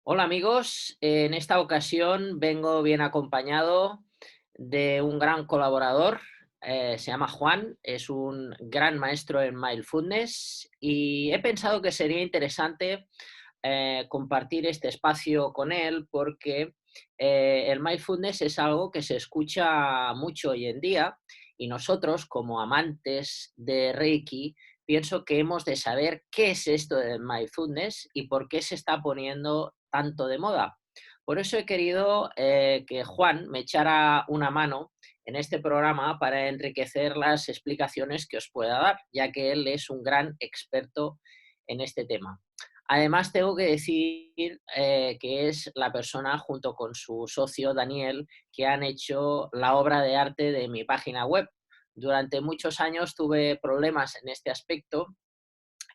Hola amigos, en esta ocasión vengo bien acompañado de un gran colaborador, se llama Juan, es un gran maestro en mindfulness y he pensado que sería interesante compartir este espacio con él porque el mindfulness es algo que se escucha mucho hoy en día y nosotros como amantes de Reiki pienso que hemos de saber qué es esto del mindfulness y por qué se está poniendo tanto de moda. Por eso he querido que Juan me echara una mano en este programa para enriquecer las explicaciones que os pueda dar, ya que él es un gran experto en este tema. Además, tengo que decir que es la persona, junto con su socio Daniel, que han hecho la obra de arte de mi página web. Durante muchos años tuve problemas en este aspecto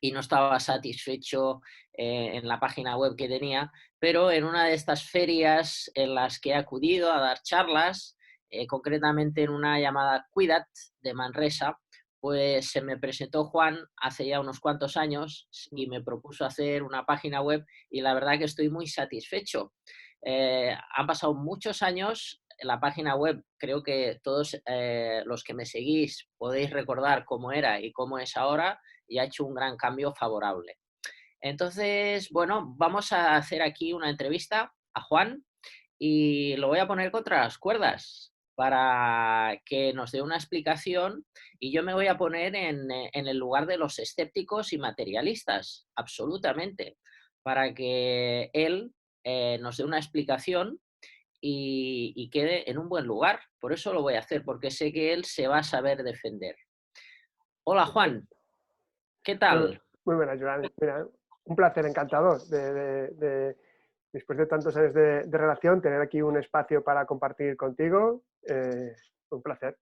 y no estaba satisfecho en la página web que tenía, pero en una de estas ferias en las que he acudido a dar charlas, concretamente en una llamada Cuidat de Manresa, pues se me presentó Juan hace ya unos cuantos años y me propuso hacer una página web y la verdad que estoy muy satisfecho. Han pasado muchos años, la página web, creo que todos los que me seguís podéis recordar cómo era y cómo es ahora, y ha hecho un gran cambio favorable. Entonces, bueno, vamos a hacer aquí una entrevista a Juan y lo voy a poner contra las cuerdas para que nos dé una explicación y yo me voy a poner en el lugar de los escépticos y materialistas, absolutamente, para que él nos dé una explicación y quede en un buen lugar. Por eso lo voy a hacer, porque sé que él se va a saber defender. Hola Juan, ¿qué Muy, tal? muy buena, Joan. Mira, un placer, encantador después de tantos años de relación, tener aquí un espacio para compartir contigo. Un placer.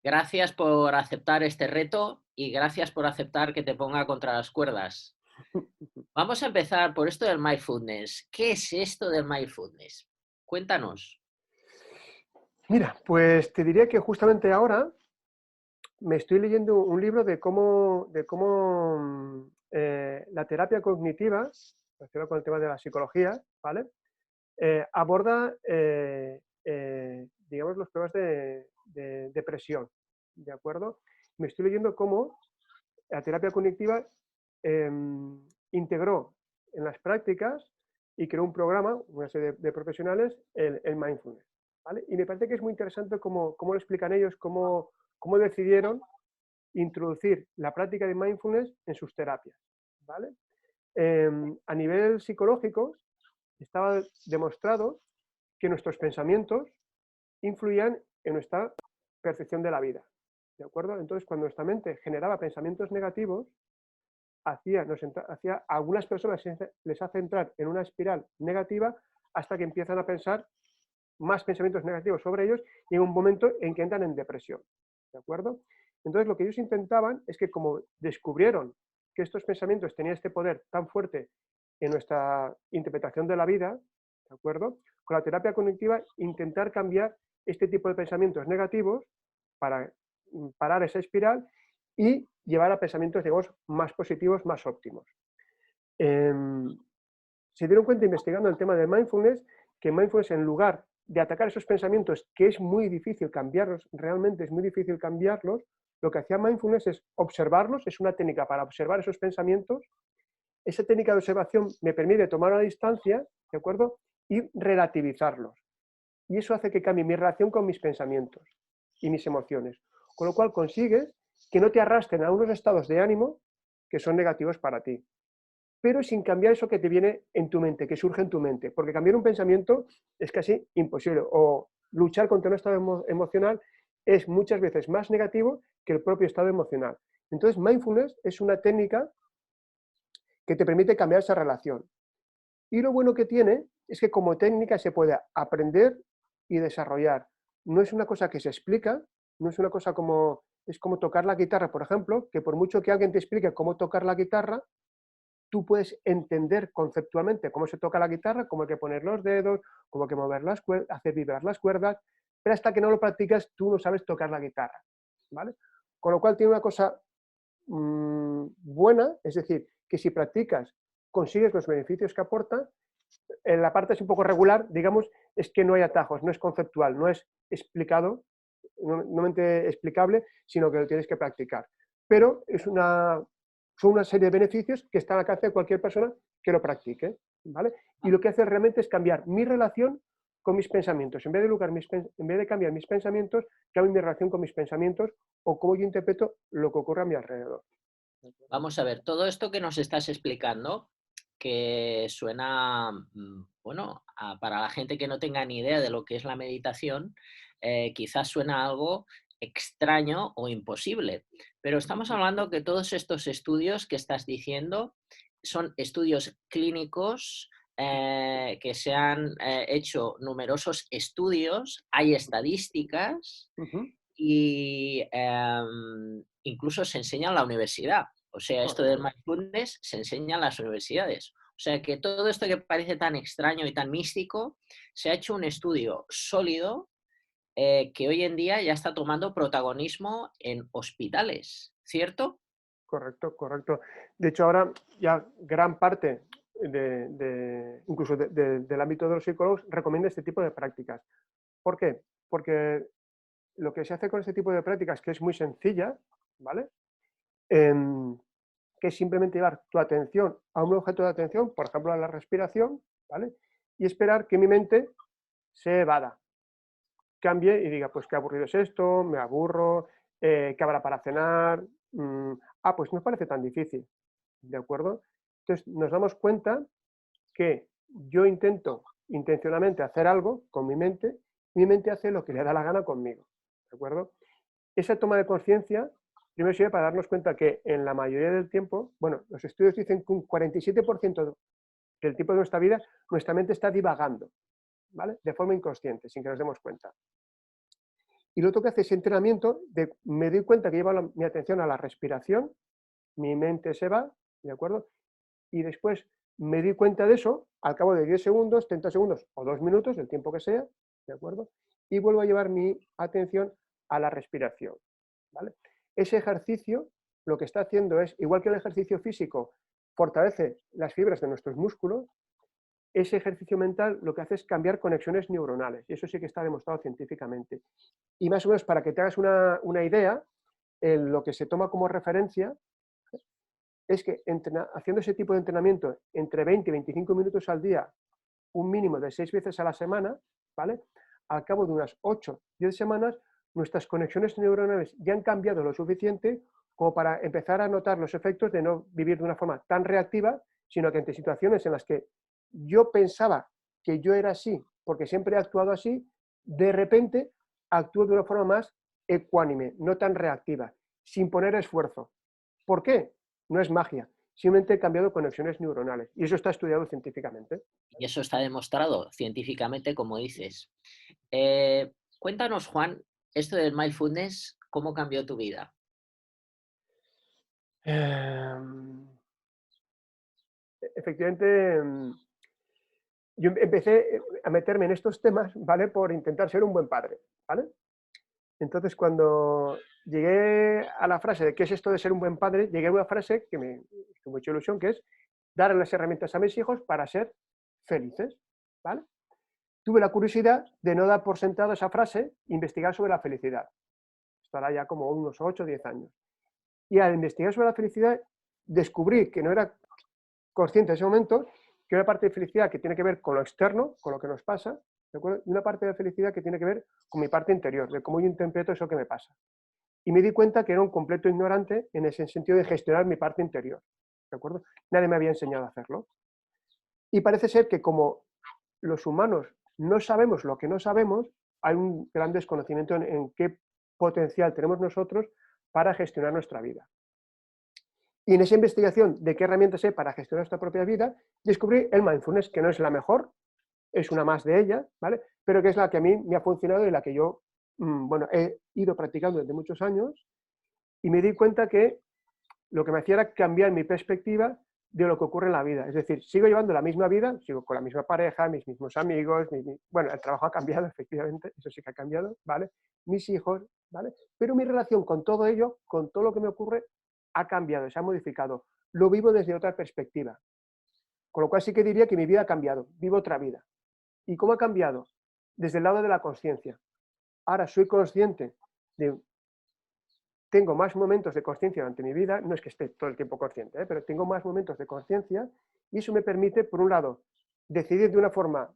Gracias por aceptar este reto y gracias por aceptar que te ponga contra las cuerdas. Vamos a empezar por esto del mindfulness. ¿Qué es esto del mindfulness? Cuéntanos. Mira, pues te diría que justamente ahora me estoy leyendo un libro de cómo la terapia cognitiva, relacionada con el tema de la psicología, ¿vale? Aborda, digamos, los problemas de depresión, ¿de acuerdo? Me estoy leyendo cómo la terapia cognitiva integró en las prácticas y creó un programa, una serie de profesionales, el mindfulness, ¿vale? Y me parece que es muy interesante cómo lo explican ellos, cómo decidieron introducir la práctica de mindfulness en sus terapias, ¿vale? A nivel psicológico, estaba demostrado que nuestros pensamientos influían en nuestra percepción de la vida, ¿de acuerdo? Entonces, cuando nuestra mente generaba pensamientos negativos, hacía a algunas personas les hace entrar en una espiral negativa hasta que empiezan a pensar más pensamientos negativos sobre ellos y en un momento en que entran en depresión, ¿de acuerdo? Entonces, lo que ellos intentaban es que como descubrieron que estos pensamientos tenían este poder tan fuerte en nuestra interpretación de la vida, ¿de acuerdo? Con la terapia cognitiva intentar cambiar este tipo de pensamientos negativos para parar esa espiral y llevar a pensamientos, digamos, más positivos, más óptimos. Eh, Se dieron cuenta investigando el tema del mindfulness que mindfulness, en lugar de atacar esos pensamientos, que es muy difícil cambiarlos, realmente es muy difícil cambiarlos, lo que hacía mindfulness es observarlos, es una técnica para observar esos pensamientos. Esa técnica de observación me permite tomar una distancia, ¿de acuerdo? Y relativizarlos. Y eso hace que cambie mi relación con mis pensamientos y mis emociones. Con lo cual consigues que no te arrastren a unos estados de ánimo que son negativos para ti, pero sin cambiar eso que te viene en tu mente, que surge en tu mente, porque cambiar un pensamiento es casi imposible, o luchar contra un estado emocional es muchas veces más negativo que el propio estado emocional. Entonces, mindfulness es una técnica que te permite cambiar esa relación. Y lo bueno que tiene es que como técnica se puede aprender y desarrollar. No es una cosa que se explica, no es una cosa como, es como tocar la guitarra, por ejemplo, que por mucho que alguien te explique cómo tocar la guitarra, tú puedes entender conceptualmente cómo se toca la guitarra, cómo hay que poner los dedos, cómo hay que mover las cuerdas, hacer vibrar las cuerdas, pero hasta que no lo practicas, tú no sabes tocar la guitarra, ¿vale? Con lo cual tiene una cosa buena, es decir, que si practicas consigues los beneficios que aporta. En la parte es un poco regular, digamos, es que no hay atajos, no es conceptual, no es explicado, no explicable, sino que lo tienes que practicar. Pero son una serie de beneficios que están al alcance de cualquier persona que lo practique, ¿vale? Y lo que hace realmente es cambiar mi relación con mis pensamientos. En vez de cambiar mis pensamientos, cambio mi relación con mis pensamientos o cómo yo interpreto lo que ocurre a mi alrededor. Vamos a ver, todo esto que nos estás explicando, que suena, bueno, para la gente que no tenga ni idea de lo que es la meditación, quizás suena algo extraño o imposible, pero estamos hablando que todos estos estudios que estás diciendo son estudios clínicos, que se han hecho numerosos estudios, hay estadísticas y incluso se enseña en la universidad. O sea, esto del mindfulness se enseña en las universidades. O sea, que todo esto que parece tan extraño y tan místico, se ha hecho un estudio sólido que hoy en día ya está tomando protagonismo en hospitales, ¿cierto? Correcto, correcto. De hecho, ahora ya gran parte incluso del ámbito de los psicólogos recomienda este tipo de prácticas. ¿Por qué? Porque lo que se hace con este tipo de prácticas, que es muy sencilla, ¿vale? Que es simplemente llevar tu atención a un objeto de atención, por ejemplo, a la respiración, ¿vale? Y esperar que mi mente se evada, cambie y diga, pues qué aburrido es esto, me aburro, qué habrá para cenar, pues no parece tan difícil, ¿de acuerdo? Entonces nos damos cuenta que yo intento intencionalmente hacer algo con mi mente hace lo que le da la gana conmigo, ¿de acuerdo? Esa toma de conciencia primero sirve para darnos cuenta que en la mayoría del tiempo, bueno, los estudios dicen que un 47% del tiempo de nuestra vida, nuestra mente está divagando, ¿vale? De forma inconsciente, sin que nos demos cuenta. Y lo otro que hace ese entrenamiento, me doy cuenta que llevo mi atención a la respiración, mi mente se va, ¿de acuerdo? Y después me doy cuenta de eso al cabo de 10 segundos, 30 segundos o 2 minutos, el tiempo que sea, ¿de acuerdo? Y vuelvo a llevar mi atención a la respiración, ¿vale? Ese ejercicio lo que está haciendo es, igual que el ejercicio físico fortalece las fibras de nuestros músculos, ese ejercicio mental lo que hace es cambiar conexiones neuronales, y eso sí que está demostrado científicamente. Y más o menos para que te hagas una idea, lo que se toma como referencia es que haciendo ese tipo de entrenamiento entre 20 y 25 minutos al día, un mínimo de 6 veces a la semana, ¿vale? Al cabo de unas 8, 10 semanas, nuestras conexiones neuronales ya han cambiado lo suficiente como para empezar a notar los efectos de no vivir de una forma tan reactiva, sino que ante situaciones en las que yo pensaba que yo era así, porque siempre he actuado así, de repente actúo de una forma más ecuánime, no tan reactiva, sin poner esfuerzo. ¿Por qué? No es magia, simplemente he cambiado conexiones neuronales y eso está estudiado científicamente. Y eso está demostrado científicamente, como dices. Cuéntanos, Juan, esto del mindfulness, ¿cómo cambió tu vida? Efectivamente, yo empecé a meterme en estos temas, ¿vale? Por intentar ser un buen padre, ¿vale? Entonces, cuando llegué a la frase de qué es esto de ser un buen padre, llegué a una frase que me hizo mucha ilusión, que es dar las herramientas a mis hijos para ser felices, ¿vale? Tuve la curiosidad de no dar por sentado esa frase, investigar sobre la felicidad. Estará ya como unos 8 o 10 años. Y al investigar sobre la felicidad, descubrí que no era consciente en ese momento que una parte de felicidad que tiene que ver con lo externo, con lo que nos pasa, ¿de acuerdo? Y una parte de felicidad que tiene que ver con mi parte interior, de cómo yo interpreto eso que me pasa. Y me di cuenta que era un completo ignorante en ese sentido de gestionar mi parte interior, ¿de acuerdo? Nadie me había enseñado a hacerlo. Y parece ser que como los humanos no sabemos lo que no sabemos, hay un gran desconocimiento en qué potencial tenemos nosotros para gestionar nuestra vida. Y en esa investigación de qué herramientas hay para gestionar nuestra propia vida, descubrí el mindfulness, que no es la mejor, es una más de ellas, ¿vale? Pero que es la que a mí me ha funcionado y la que yo, bueno, he ido practicando desde muchos años y me di cuenta que lo que me hacía era cambiar mi perspectiva de lo que ocurre en la vida. Es decir, sigo llevando la misma vida, sigo con la misma pareja, mis mismos amigos, bueno, el trabajo ha cambiado, efectivamente, eso sí que ha cambiado, ¿vale? Mis hijos, ¿vale? Pero mi relación con todo ello, con todo lo que me ocurre, ha cambiado, se ha modificado. Lo vivo desde otra perspectiva. Con lo cual sí que diría que mi vida ha cambiado, vivo otra vida. ¿Y cómo ha cambiado? Desde el lado de la conciencia. Ahora soy consciente de, tengo más momentos de conciencia durante mi vida, no es que esté todo el tiempo consciente, pero tengo más momentos de conciencia y eso me permite, por un lado, decidir de una forma,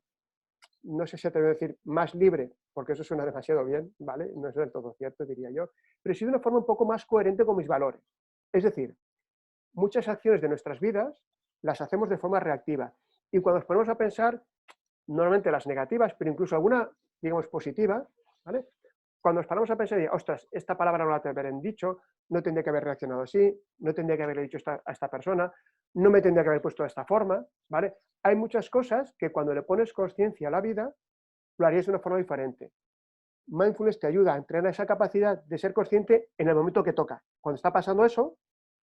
no sé si te voy a decir, más libre, porque eso suena demasiado bien, ¿vale? No es del todo cierto, diría yo, pero sí de una forma un poco más coherente con mis valores. Es decir, muchas acciones de nuestras vidas las hacemos de forma reactiva y cuando nos ponemos a pensar, normalmente las negativas, pero incluso alguna, digamos, positiva, ¿vale? Cuando nos paramos a pensar, ostras, esta palabra no la tendría que haber dicho, no tendría que haber reaccionado así, no tendría que haberle dicho a esta persona, no me tendría que haber puesto de esta forma, ¿vale? Hay muchas cosas que cuando le pones conciencia a la vida, lo harías de una forma diferente. Mindfulness te ayuda a entrenar esa capacidad de ser consciente en el momento que toca. Cuando está pasando eso,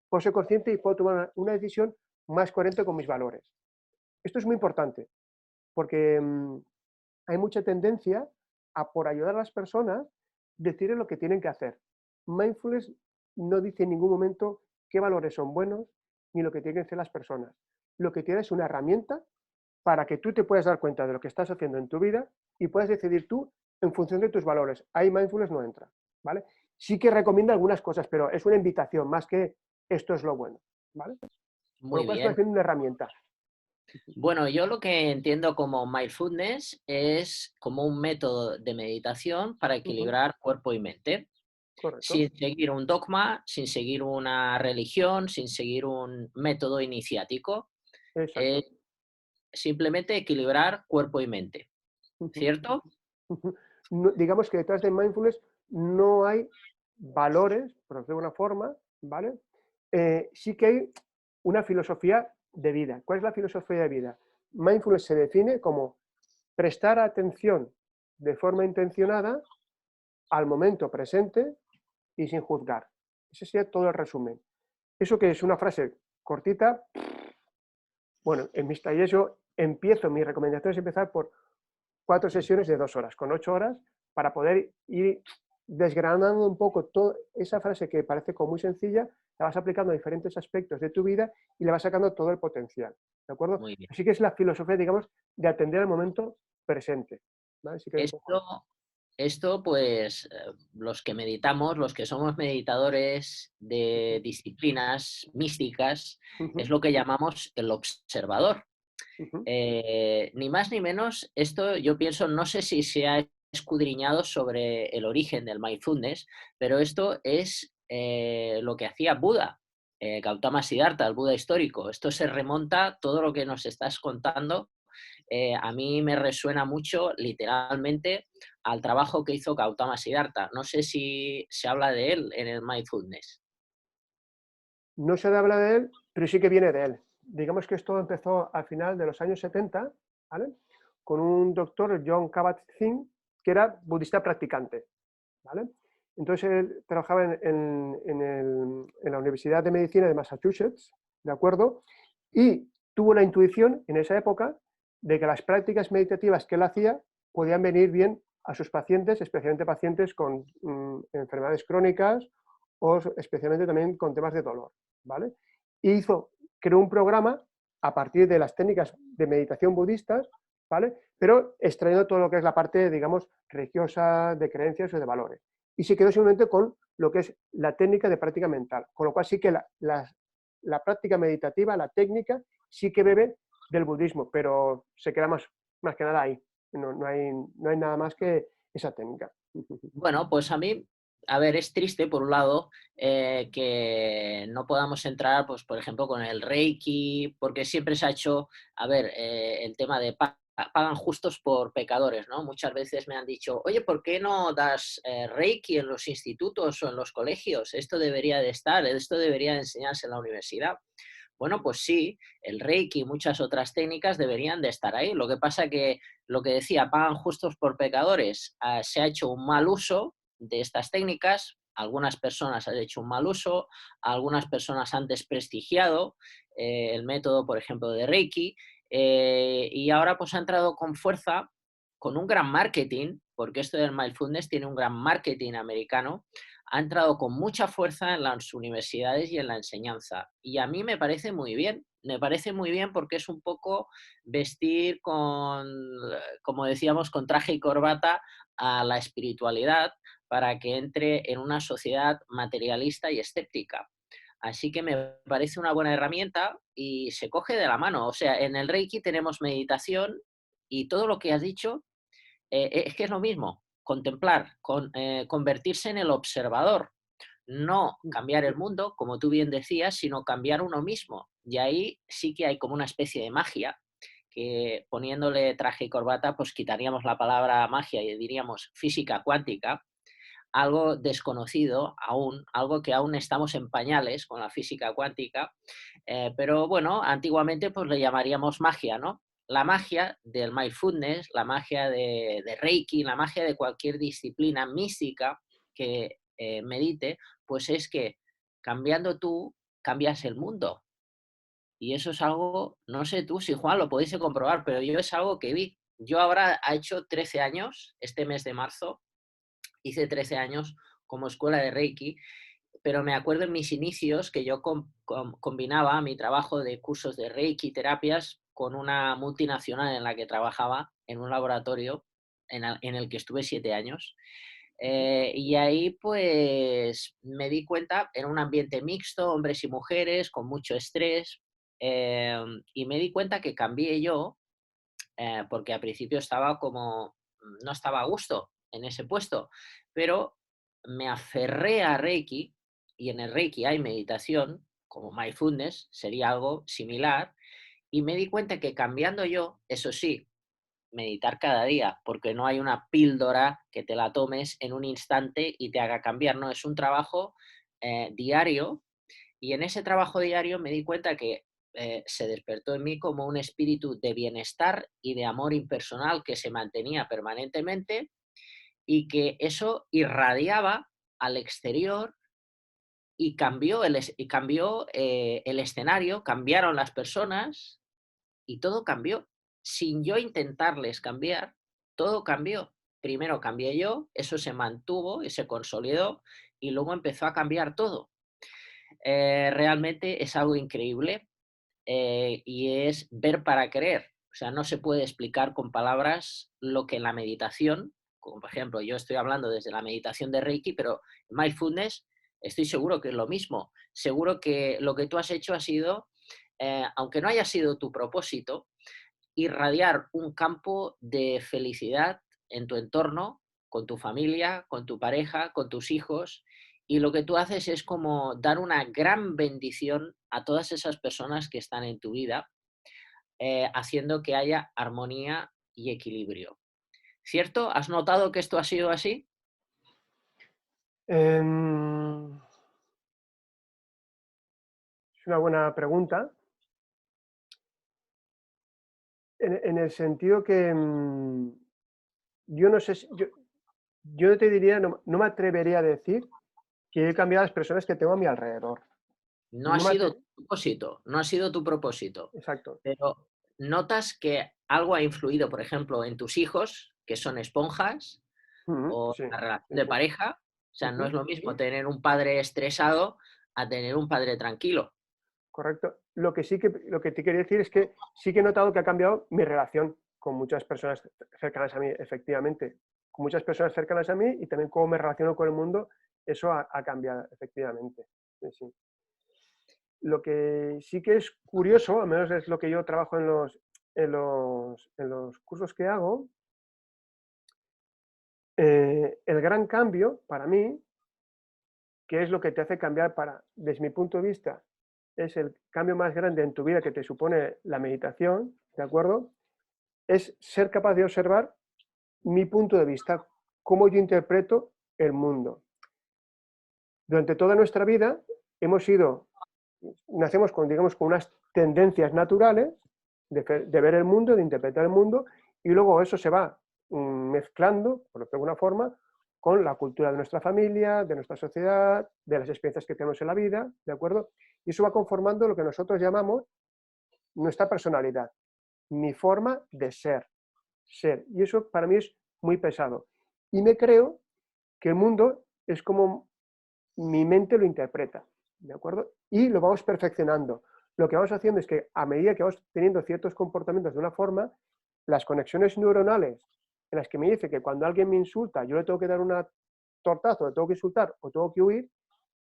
puedo ser consciente y puedo tomar una decisión más coherente con mis valores. Esto es muy importante, porque hay mucha tendencia a, por ayudar a las personas, decirles lo que tienen que hacer. Mindfulness no dice en ningún momento qué valores son buenos ni lo que tienen que hacer las personas. Lo que tiene es una herramienta para que tú te puedas dar cuenta de lo que estás haciendo en tu vida y puedas decidir tú en función de tus valores. Ahí mindfulness no entra, ¿vale? Sí que recomienda algunas cosas, pero es una invitación más que esto es lo bueno, ¿vale? Con lo Muy cual está bien. haciendo una herramienta. Bueno, yo lo que entiendo como mindfulness es como un método de meditación para Ujú, equilibrar cuerpo y mente, correcto, sin seguir un dogma, sin seguir una religión, sin seguir un método iniciático, exacto. es simplemente equilibrar cuerpo y mente, Ujú. ¿cierto? No, digamos que detrás de mindfulness no hay valores, por decirlo de alguna forma, ¿vale? Sí que hay una filosofía de vida. ¿Cuál es la filosofía de vida? Mindfulness se define como prestar atención de forma intencionada al momento presente y sin juzgar. Ese sería todo el resumen. Eso que es una frase cortita, bueno, en mis talleres yo empiezo, mi recomendación es empezar por 4 sesiones de 2 horas, con 8 horas, para poder ir desgranando un poco toda esa frase que parece como muy sencilla, la vas aplicando a diferentes aspectos de tu vida y le vas sacando todo el potencial, ¿de acuerdo? Muy bien. Así que es la filosofía, digamos, de atender al momento presente, ¿vale? Así que un poco... Esto, esto pues, los que meditamos, los que somos meditadores de Ujú, disciplinas místicas, es ujú, lo que llamamos el observador. ujú. Ni más ni menos, esto yo pienso, no sé si se ha escudriñado sobre el origen del mindfulness, pero esto es lo que hacía Buda, Gautama Siddhartha, el Buda histórico. Esto se remonta, todo lo que nos estás contando, a mí me resuena mucho, literalmente, al trabajo que hizo Gautama Siddhartha. No sé si se habla de él en el mindfulness. No se habla de él, pero sí que viene de él. Digamos que esto empezó al final de los años 70, ¿vale? Con un doctor, John Kabat-Zinn, que era budista practicante, ¿vale? Entonces él trabajaba en la Universidad de Medicina de Massachusetts, ¿de acuerdo? Y tuvo la intuición en esa época de que las prácticas meditativas que él hacía podían venir bien a sus pacientes, especialmente pacientes con enfermedades crónicas o especialmente también con temas de dolor, ¿vale? Y creó un programa a partir de las técnicas de meditación budistas, ¿vale? Pero extrayendo todo lo que es la parte, digamos, religiosa, de creencias o de valores. Y se quedó simplemente con lo que es la técnica de práctica mental. Con lo cual sí que la práctica meditativa, la técnica, sí que bebe del budismo, pero se queda más que nada ahí. No hay nada más que esa técnica. Bueno, pues a mí, a ver, es triste por un lado que no podamos entrar, pues por ejemplo, con el Reiki, porque siempre se ha hecho, a ver, el tema de pagan justos por pecadores, ¿no? Muchas veces me han dicho, oye, ¿por qué no das Reiki en los institutos o en los colegios? Esto debería de estar, esto debería de enseñarse en la universidad. Bueno, pues sí, el Reiki y muchas otras técnicas deberían de estar ahí. Lo que pasa que lo que decía, pagan justos por pecadores, se ha hecho un mal uso de estas técnicas, algunas personas han hecho un mal uso, algunas personas han desprestigiado el método, por ejemplo, de Reiki, y ahora pues ha entrado con fuerza, con un gran marketing, porque esto del mindfulness tiene un gran marketing americano, ha entrado con mucha fuerza en las universidades y en la enseñanza. Y a mí me parece muy bien porque es un poco vestir con, como decíamos, con traje y corbata a la espiritualidad para que entre en una sociedad materialista y escéptica. Así que me parece una buena herramienta y se coge de la mano. O sea, en el Reiki tenemos meditación y todo lo que has dicho es que es lo mismo, contemplar, convertirse en el observador, no cambiar el mundo, como tú bien decías, sino cambiar uno mismo. Y ahí sí que hay como una especie de magia, que poniéndole traje y corbata, pues quitaríamos la palabra magia y diríamos física cuántica, algo desconocido aún, algo que aún estamos en pañales con la física cuántica, pero bueno, antiguamente pues le llamaríamos magia, ¿no? La magia del mindfulness, la magia de Reiki, la magia de cualquier disciplina mística que medite, pues es que cambiando tú, cambias el mundo. Y eso es algo, no sé tú si Juan lo podéis comprobar, pero yo es algo que vi. Yo ahora he hecho 13 años, este mes de marzo, hice 13 años como escuela de Reiki, pero me acuerdo en mis inicios que yo combinaba mi trabajo de cursos de Reiki, terapias, con una multinacional en la que trabajaba, en un laboratorio en el que estuve 7 años. Y ahí pues me di cuenta, en un ambiente mixto, hombres y mujeres, con mucho estrés, y me di cuenta que cambié yo, porque al principio estaba como, no estaba a gusto en ese puesto, pero me aferré a Reiki y en el Reiki hay meditación, como mindfulness, sería algo similar, y me di cuenta que cambiando yo, eso sí, meditar cada día, porque no hay una píldora que te la tomes en un instante y te haga cambiar, no, es un trabajo diario y en ese trabajo diario me di cuenta que se despertó en mí como un espíritu de bienestar y de amor impersonal que se mantenía permanentemente y que eso irradiaba al exterior y cambió el escenario, cambiaron las personas y todo cambió. Sin yo intentarles cambiar, todo cambió. Primero cambié yo, eso se mantuvo y se consolidó y luego empezó a cambiar todo. Realmente es algo increíble y es ver para creer. O sea, no se puede explicar con palabras lo que en la meditación, como por ejemplo, yo estoy hablando desde la meditación de Reiki, pero en mindfulness estoy seguro que es lo mismo. Seguro que lo que tú has hecho ha sido, aunque no haya sido tu propósito, irradiar un campo de felicidad en tu entorno, con tu familia, con tu pareja, con tus hijos, y lo que tú haces es como dar una gran bendición a todas esas personas que están en tu vida, haciendo que haya armonía y equilibrio. ¿Cierto? ¿Has notado que esto ha sido así? Em, es una buena pregunta, en el sentido que yo no sé, yo no te diría, no me atrevería a decir que he cambiado a las personas que tengo a mi alrededor. No ha No me sido atre- tu propósito, no ha sido tu propósito, Exacto. pero notas que algo ha influido, por ejemplo, en tus hijos, que son esponjas, Ujú, o sí, la relación sí, de sí. pareja. O sea, no es Ujú, lo mismo tener un padre estresado a tener un padre tranquilo. correcto. Lo que te quería decir es que sí que he notado que ha cambiado mi relación con muchas personas cercanas a mí, efectivamente. Con muchas personas cercanas a mí y también cómo me relaciono con el mundo, eso ha cambiado, efectivamente. Sí, sí. Lo que sí que es curioso, al menos es lo que yo trabajo en los cursos que hago, el gran cambio para mí, que es lo que te hace cambiar desde mi punto de vista, es el cambio más grande en tu vida que te supone la meditación, ¿de acuerdo? Es ser capaz de observar mi punto de vista, cómo yo interpreto el mundo. Durante toda nuestra vida nacemos con, digamos, con unas tendencias naturales de ver el mundo, de interpretar el mundo, y luego eso se va mezclando, por decirlo de alguna forma, con la cultura de nuestra familia, de nuestra sociedad, de las experiencias que tenemos en la vida, ¿de acuerdo? Y eso va conformando lo que nosotros llamamos nuestra personalidad, mi forma de ser. Y eso para mí es muy pesado. Y me creo que el mundo es como mi mente lo interpreta, ¿de acuerdo? Y lo vamos perfeccionando. Lo que vamos haciendo es que a medida que vamos teniendo ciertos comportamientos de una forma, las conexiones neuronales en las que me dice que cuando alguien me insulta, yo le tengo que dar un tortazo, le tengo que insultar o tengo que huir,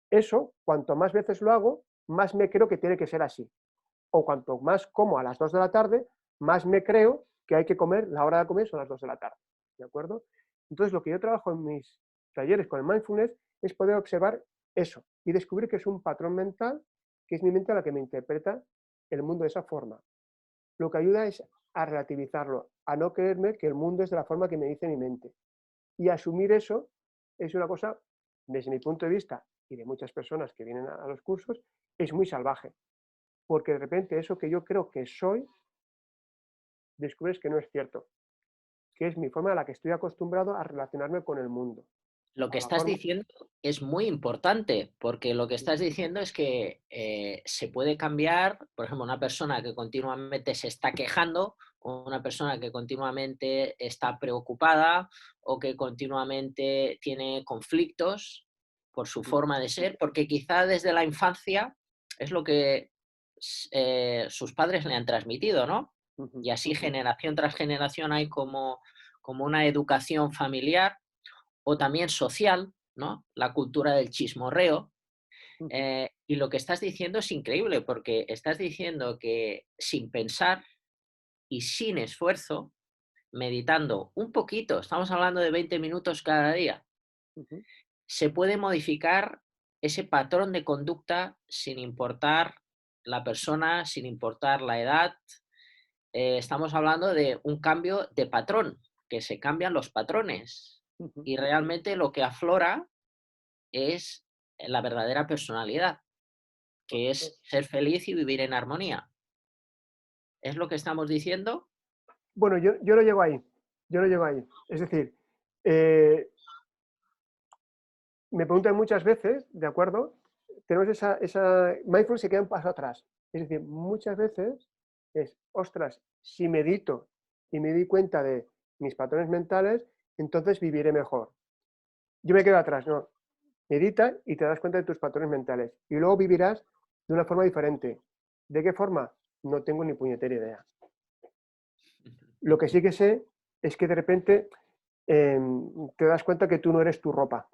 eso, cuanto más veces lo hago, más me creo que tiene que ser así. O cuanto más como a las 2 de la tarde, más me creo que hay que comer, la hora de comer son las 2 de la tarde. ¿De acuerdo? Entonces, lo que yo trabajo en mis talleres con el mindfulness es poder observar eso y descubrir que es un patrón mental, que es mi mente la que me interpreta el mundo de esa forma. Lo que ayuda es a relativizarlo, a no creerme que el mundo es de la forma que me dice mi mente. Y asumir eso es una cosa, desde mi punto de vista y de muchas personas que vienen a los cursos, es muy salvaje. Porque de repente eso que yo creo que soy, descubres que no es cierto, que es mi forma a la que estoy acostumbrado a relacionarme con el mundo. Lo que A la estás forma... diciendo es muy importante, porque lo que estás diciendo es que se puede cambiar, por ejemplo, una persona que continuamente se está quejando, o una persona que continuamente está preocupada, o que continuamente tiene conflictos por su forma de ser, porque quizá desde la infancia es lo que sus padres le han transmitido, ¿no? Y así generación tras generación hay como una educación familiar o también social, ¿no? La cultura del chismorreo. Y lo que estás diciendo es increíble, porque estás diciendo que sin pensar y sin esfuerzo, meditando un poquito, estamos hablando de 20 minutos cada día, se puede modificar ese patrón de conducta sin importar la persona, sin importar la edad. Estamos hablando de un cambio de patrón, que se cambian los patrones. Y realmente lo que aflora es la verdadera personalidad, que es ser feliz y vivir en armonía. ¿Es lo que estamos diciendo? Bueno, yo lo llego ahí, yo lo llego ahí. Es decir, eh, me preguntan muchas veces, ¿de acuerdo? Tenemos esa mindfulness se queda un paso atrás. Es decir, muchas veces es, ostras, si medito y me di cuenta de mis patrones mentales, entonces viviré mejor. Yo me quedo atrás, no. Medita y te das cuenta de tus patrones mentales. Y luego vivirás de una forma diferente. ¿De qué forma? No tengo ni puñetera idea. Lo que sí que sé es que de repente te das cuenta que tú no eres tu ropa,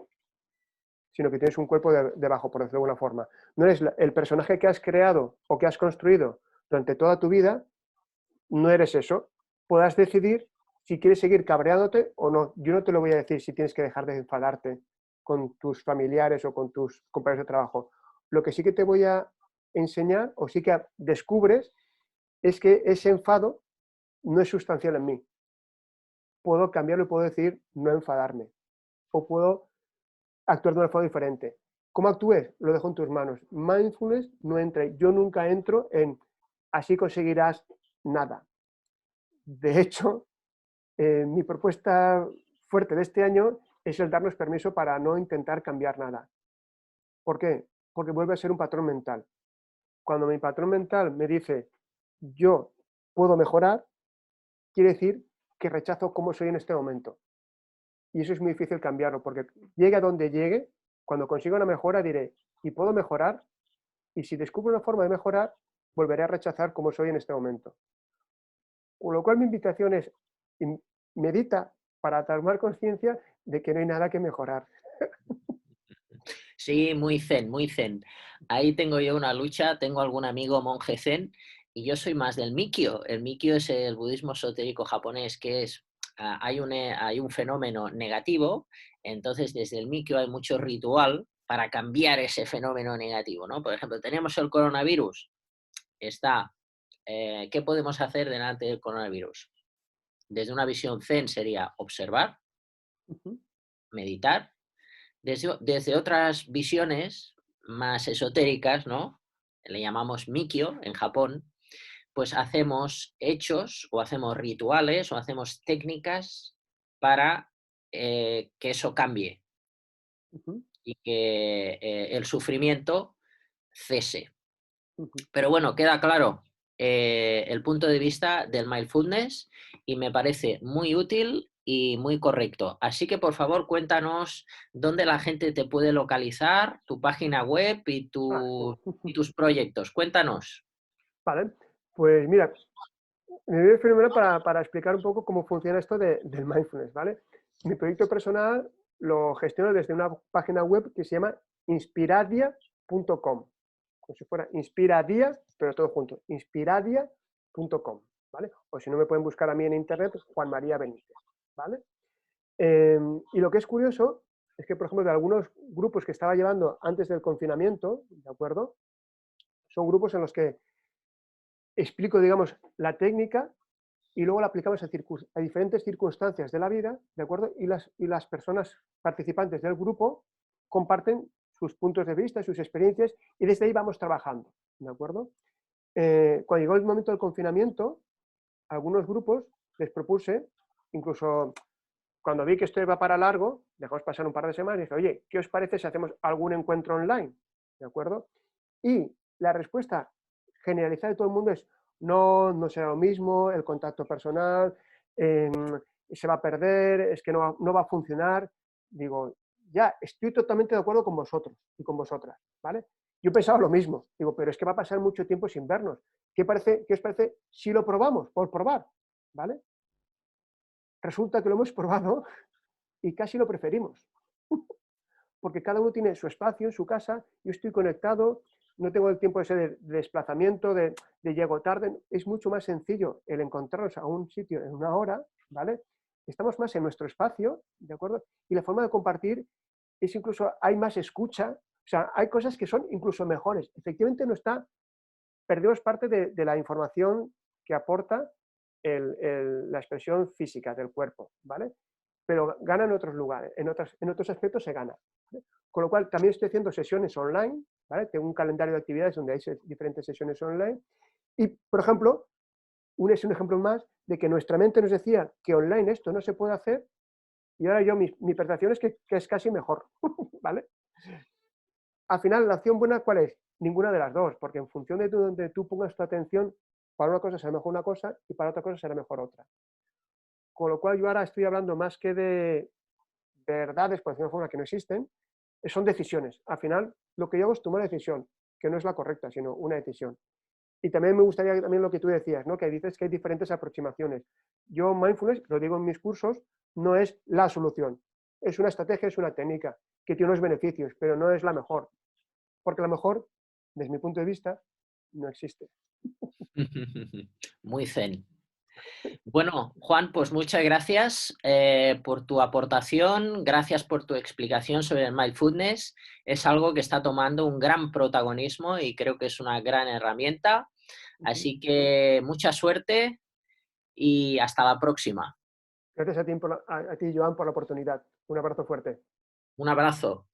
sino que tienes un cuerpo debajo, por decirlo de alguna forma. No eres el personaje que has creado o que has construido durante toda tu vida, no eres eso. Puedas decidir si quieres seguir cabreándote o no. Yo no te lo voy a decir si tienes que dejar de enfadarte con tus familiares o con tus compañeros de trabajo. Lo que sí que te voy a enseñar o sí que descubres es que ese enfado no es sustancial en mí. Puedo cambiarlo y puedo decir no enfadarme. O puedo actuar de una forma diferente. ¿Cómo actúes? Lo dejo en tus manos. Mindfulness no entra. Yo nunca entro en así conseguirás nada. De hecho, mi propuesta fuerte de este año es el darnos permiso para no intentar cambiar nada. ¿Por qué? Porque vuelve a ser un patrón mental. Cuando mi patrón mental me dice yo puedo mejorar, quiere decir que rechazo cómo soy en este momento. Y eso es muy difícil cambiarlo, porque llegue a donde llegue, cuando consiga una mejora diré, ¿y puedo mejorar? Y si descubro una forma de mejorar, volveré a rechazar cómo soy en este momento. Con lo cual mi invitación es, medita para tomar conciencia de que no hay nada que mejorar. Sí, muy zen, muy zen. Ahí tengo yo una lucha, tengo algún amigo monje zen y yo soy más del Mikyo. El Mikyo es el budismo esotérico japonés, que es, hay un fenómeno negativo, entonces desde el Mikyo hay mucho ritual para cambiar ese fenómeno negativo, ¿no? Por ejemplo, tenemos el coronavirus, está, ¿qué podemos hacer delante del coronavirus? Desde una visión zen sería observar, meditar. Desde otras visiones más esotéricas, ¿no? Le llamamos Mikyo en Japón, pues hacemos hechos o hacemos rituales o hacemos técnicas para que eso cambie y que el sufrimiento cese. Pero bueno, queda claro el punto de vista del mindfulness y me parece muy útil y muy correcto. Así que, por favor, cuéntanos dónde la gente te puede localizar, tu página web y Ah, sí. tus proyectos. Cuéntanos. Vale, pues mira, me viene fenomenal para explicar un poco cómo funciona esto del mindfulness, ¿vale? Mi proyecto personal lo gestiono desde una página web que se llama inspiradia.com, como si fuera Inspiradia, pero todo junto, inspiradia.com, ¿vale? O si no me pueden buscar a mí en internet, Juan María Benítez, ¿vale? Y lo que es curioso es que, por ejemplo, de algunos grupos que estaba llevando antes del confinamiento, ¿de acuerdo? Son grupos en los que explico, digamos, la técnica y luego la aplicamos a diferentes circunstancias de la vida, ¿de acuerdo? Y las personas participantes del grupo comparten sus puntos de vista, sus experiencias, y desde ahí vamos trabajando, ¿de acuerdo? Cuando llegó el momento del confinamiento, algunos grupos les propuse, incluso cuando vi que esto iba para largo, dejamos pasar un par de semanas y dije, oye, ¿qué os parece si hacemos algún encuentro online? ¿De acuerdo? Y la respuesta generalizada de todo el mundo es, no, no será lo mismo, el contacto personal, eh, se va a perder, es que no va a funcionar. Digo, ya, estoy totalmente de acuerdo con vosotros y con vosotras, ¿vale? Yo pensaba lo mismo, digo, pero es que va a pasar mucho tiempo sin vernos. ¿Qué os parece si lo probamos, por probar? ¿Vale? Resulta que lo hemos probado y casi lo preferimos, porque cada uno tiene su espacio en su casa, yo estoy conectado, no tengo el tiempo ese de desplazamiento, de llego tarde, es mucho más sencillo el encontrarnos a un sitio en una hora, ¿vale? Estamos más en nuestro espacio, ¿de acuerdo? Y la forma de compartir es incluso, hay más escucha, o sea, hay cosas que son incluso mejores. Efectivamente no está, perdemos parte de la información que aporta la expresión física del cuerpo, ¿vale? Pero gana en otros lugares, en otros aspectos se gana, ¿vale? Con lo cual también estoy haciendo sesiones online, ¿vale? Tengo un calendario de actividades donde hay diferentes sesiones online y, por ejemplo, es un ejemplo más de que nuestra mente nos decía que online esto no se puede hacer y ahora mi percepción es que es casi mejor, ¿vale? Al final, la opción buena, ¿cuál es? Ninguna de las dos, porque en función de donde tú pongas tu atención, para una cosa será mejor una cosa y para otra cosa será mejor otra. Con lo cual yo ahora estoy hablando más que de verdades, por decirlo de una forma, que no existen, son decisiones. Al final, lo que yo hago es tomar una decisión, que no es la correcta, sino una decisión. Y también me gustaría también lo que tú decías, ¿no? Que dices que hay diferentes aproximaciones. Yo, mindfulness, lo digo en mis cursos, no es la solución. Es una estrategia, es una técnica que tiene unos beneficios, pero no es la mejor. Porque la mejor, desde mi punto de vista, no existe. Muy zen. Bueno, Juan, pues muchas gracias por tu aportación, gracias por tu explicación sobre el mindfulness. Es algo que está tomando un gran protagonismo y creo que es una gran herramienta. Así que mucha suerte y hasta la próxima. Gracias a ti, a ti, Joan, por la oportunidad. Un abrazo fuerte. Un abrazo.